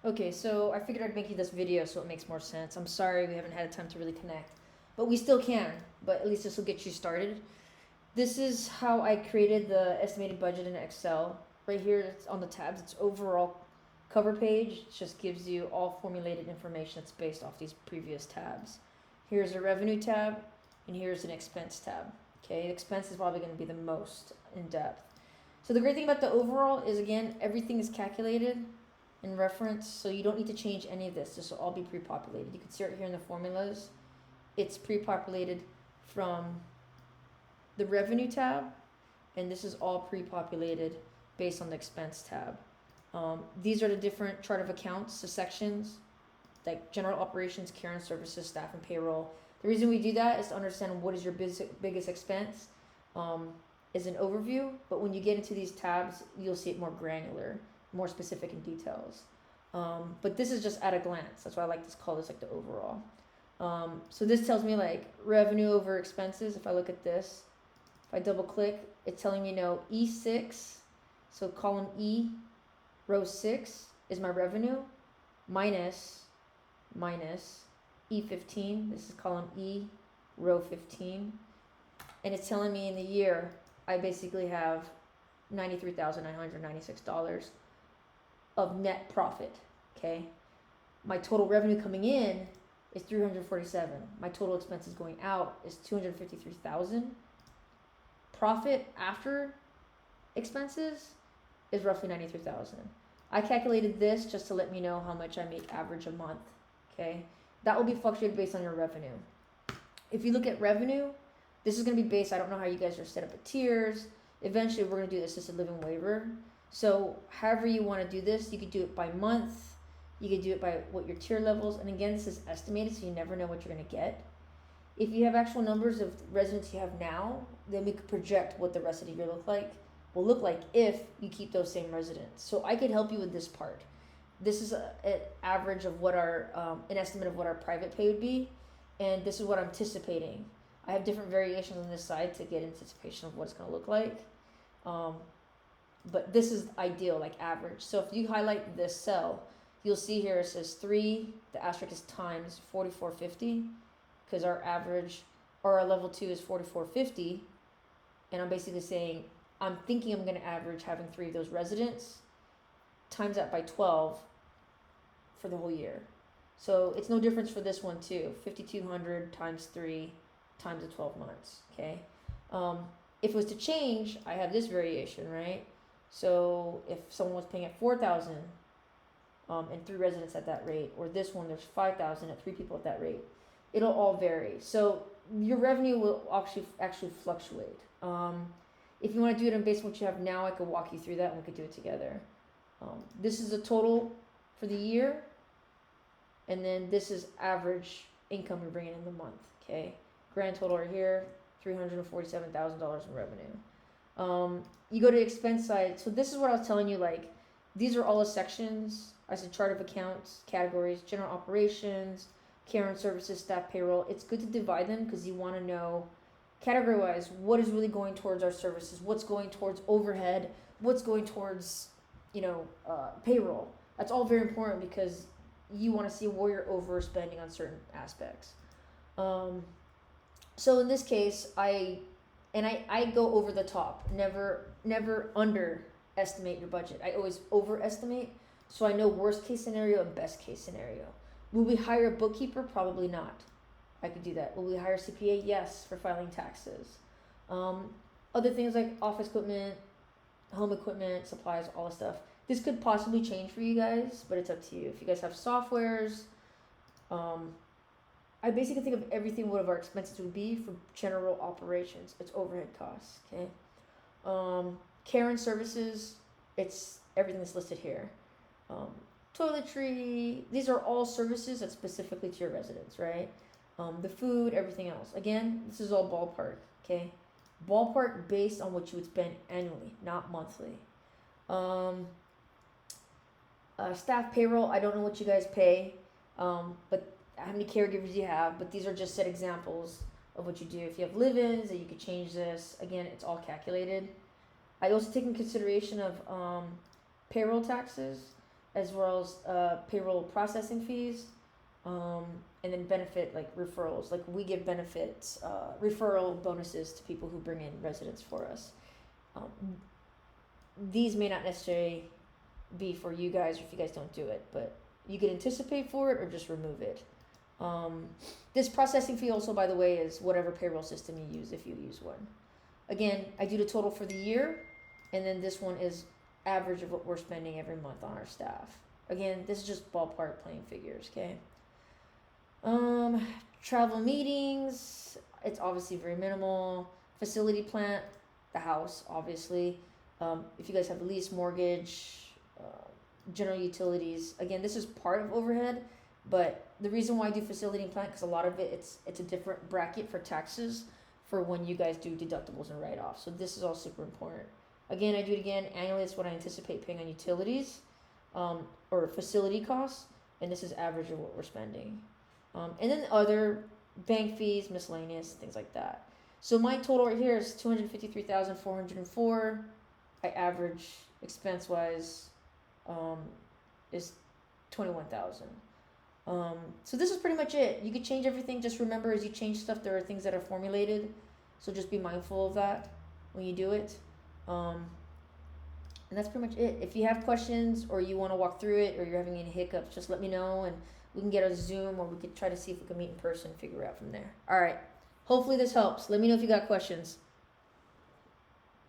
Okay, so I figured I'd make you this video so it makes more sense. I'm sorry we haven't had time to really connect, but we still can. But at least this will get you started. This is how I created the estimated budget in Excel. Right here, it's on the tabs. It's overall cover page. It just gives you all formulated information that's based off these previous tabs. Here's a revenue tab, and here's an expense tab. Okay, expense is probably going to be the most in depth. So the great thing about the overall is, again, everything is calculated in reference, so you don't need to change any of this. This will all be pre-populated. You can see right here in the formulas, it's pre-populated from the revenue tab, and this is all pre-populated based on the expense tab. These are the different chart of accounts, the sections, like general operations, care and services, staff, and payroll. The reason we do that is to understand what is your biggest expense, is an overview, but when you get into these tabs, you'll see it more granular, more specific in details. But this is just at a glance. That's why I like to call this like the overall. So this tells me like revenue over expenses. If I look at this, if I double click, it's telling me no, E6, so column E, row 6 is my revenue, minus E15, this is column E, row 15, and it's telling me in the year, I basically have $93,996 of net profit, okay? My total revenue coming in is 347. My total expenses going out is 253,000. Profit after expenses is roughly 93,000. I calculated this just to let me know how much I make average a month, okay? That will be fluctuated based on your revenue. If you look at revenue, this is going to be based, I don't know how you guys are set up at tiers. Eventually, we're going to do the assisted living waiver. So however you want to do this, you could do it by month. You could do it by what your tier levels. And again, this is estimated, so you never know what you're going to get. If you have actual numbers of residents you have now, then we could project what the rest of the year will look like if you keep those same residents. So I could help you with this part. This is an average of what an estimate of what our private pay would be. And this is what I'm anticipating. I have different variations on this side to get anticipation of what it's going to look like. But this is ideal, like average. So if you highlight this cell, you'll see here it says 3, the asterisk is times 4450, because our average, or our level 2 is 4450. And I'm basically saying, I'm thinking I'm going to average having 3 of those residents, times that by 12 for the whole year. So it's no difference for this one too, 5,200 times 3 times the 12 months, okay? If it was to change, I have this variation, right? So if someone was paying at 4,000 and 3 residents at that rate, or this one there's 5,000 and 3 people at that rate, it'll all vary. So your revenue will actually fluctuate. If you want to do it based on what you have now, I could walk you through that and we could do it together. This is a total for the year, and then this is average income we're bringing in the month, okay? Grand total right here, $347,000 in revenue. You go to expense side. So this is what I was telling you, like, these are all the sections. I said chart of accounts, categories, general operations, care and services, staff, payroll. It's good to divide them because you want to know category-wise what is really going towards our services, what's going towards overhead, what's going towards, payroll. That's all very important because you want to see where you're overspending on certain aspects. So in this case, I go over the top. Never underestimate your budget. I always overestimate, so I know worst case scenario and best case scenario. Will we hire a bookkeeper? Probably not. I could do that. Will we hire a CPA? Yes, for filing taxes. Other things like office equipment, home equipment, supplies, all this stuff. This could possibly change for you guys, but it's up to you. If you guys have softwares, I basically think of everything what of our expenses would be for general operations. It's overhead costs, okay? Care and services, it's everything that's listed here. Toiletry, these are all services that's specifically to your residents, right? The food, everything else. Again, this is all ballpark, okay? Ballpark based on what you would spend annually, not monthly. Staff payroll, I don't know what you guys pay, but how many caregivers you have, but these are just set examples of what you do. If you have live-ins, then you could change this. Again, it's all calculated. I also take in consideration of payroll taxes. as well as payroll processing fees, and then benefit like referrals. Like we give benefits, referral bonuses to people who bring in residents for us. These may not necessarily be for you guys if you guys don't do it, but you can anticipate for it or just remove it. This processing fee also, by the way, is whatever payroll system you use if you use one. Again, I do the total for the year, and then this one is average of what we're spending every month on our staff. Again, this is just ballpark plain figures, okay? Travel meetings, it's obviously very minimal. Facility plant, the house, obviously. If you guys have a lease, mortgage, general utilities, again, this is part of overhead, but the reason why I do facility and plant, because a lot of it, it's a different bracket for taxes for when you guys do deductibles and write-offs. So this is all super important. Again, I do it again, annually it's what I anticipate paying on utilities, or facility costs, and this is average of what we're spending. And then other bank fees, miscellaneous, things like that. So my total right here is $253,404. I average expense-wise is $21,000. So this is pretty much it. You could change everything. Just remember, as you change stuff, there are things that are formulated. So just be mindful of that when you do it. And that's pretty much it. If you have questions or you want to walk through it or you're having any hiccups, just let me know and we can get a Zoom or we could try to see if we can meet in person and figure it out from there. All right. Hopefully this helps. Let me know if you got questions.